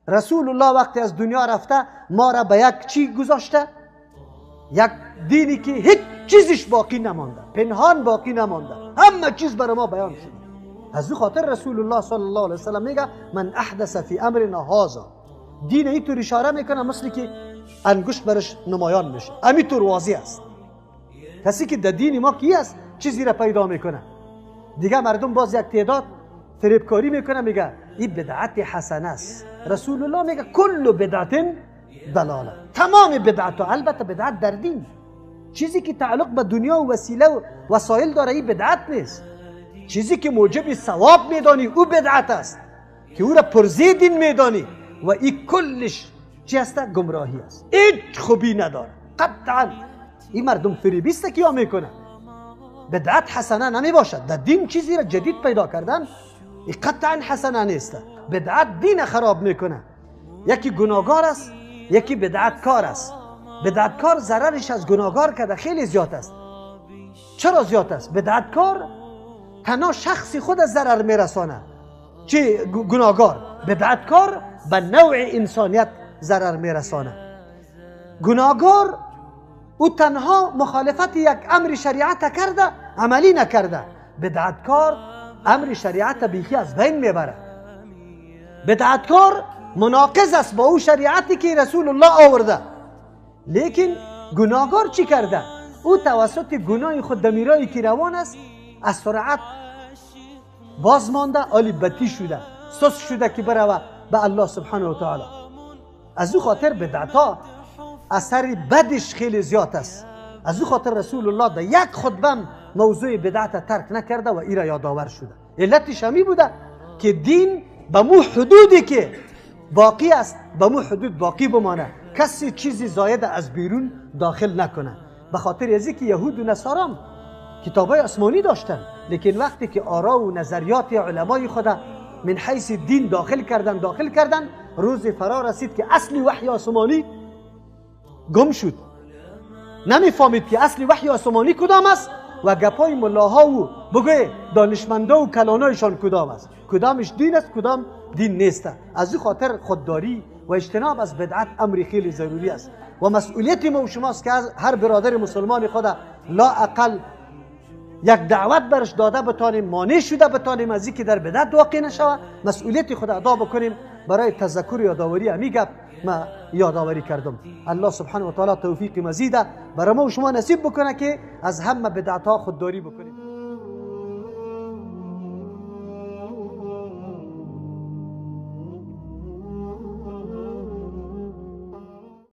رسول الله وقتی از دنیا رفته ما را به یک چی گذاشته؟ یک دینی که هیچ چیزش باقی نمانده، پنهان باقی نمانده، همه چیز برای ما بیان شده. از او خاطر رسول الله صلی الله علیه وسلم میگه من احدث فی امرنا هذا، دین اینطور اشاره میکنه مثل که انگشت برش نمایان میشه، همینطور واضح است. کسی که در دین ما کی است چیزی را پیدا میکنه. دیگه مردم باز یک تعداد فریبکاری میکنه، میگه این بدعت حسنه است. رسول الله میگه کل بدعت ضلاله، تمام بدعت، البته بدعت در دین چیزی که تعلق به دنیا و وسیله و وسایل داره این بدعت نیست. چیزی که موجب ثواب میدانی او بدعت است که او را پرزی دین میدانی و این کلش چی است؟ گمراهی است، هیچ خوبی نداره قطعا. این مردم فریبیسته که یا میکنه بدعت حسنه نمی باشد. در دین چیزی را جدید پیدا کردن این قطعا حسنه نیست. بدعت دین خراب میکنه. یکی گناهگار است، یکی بدعتکار است. بدعتکار ضررش از گناهگار که خیلی زیاد است. چرا زیاد است؟ بدعتکار تنها شخصی خود ضرر میرسانه، چه گناهگار. بدعتکار به نوع انسانیت ضرر میرسانه. گناهگار او تنها مخالفت یک امر شریعت کرده، عملی نکرده. بدعتکار امر شریعت بیخی از بین میبره. بدعتکار مناقض است با او شریعتی که رسول الله آورده. لیکن گناهگار چی کرده؟ او توسط گناه خود دمیرایی که روان است از سرعت باز مانده، آلی بتی شده، سست شده که بروه به الله سبحانه و تعالی. از او خاطر بدعتا اثر بدش خیلی زیاد است. از او خاطر رسول الله در یک خطبه موضوع بدعت ترک نکرده و ایرا یادآور شده. علتش همی بوده که دین به مو حدودی که باقی است به مو حدود باقی بمانه، کسی چیزی زاید از بیرون داخل نکنه. به خاطر ازی که یهود و نصارا کتابای آسمانی داشتن، لیکن وقتی که آرا و نظریات علمای خود من حیث دین داخل کردن روز فرا رسید که اصلی وحی آسمانی گم شد. نمیفهمید که اصلی وحی آسمانی کدام است و گپای ملاها و بگوی دانشمندا و کلانایشان کدام است، کدامش دین است کدام دین نیست. از این خاطر خودداری و اجتناب از بدعت امر خیلی ضروری است و مسئولیت ما و شماست که از هر برادر مسلمان خود لا اقل یک دعوت برش داده بتانیم، مانع شده بتانیم از اینکه در بدعت واقع نشود. مسئولیت خود ادا بکنیم. برای تذکر یادآوری همی گپ ما یادآوری کردم. الله سبحانه و تعالی توفیق مزید برای ما و شما نصیب بکنه که از همه بدعت‌ها خودداری بکنیم.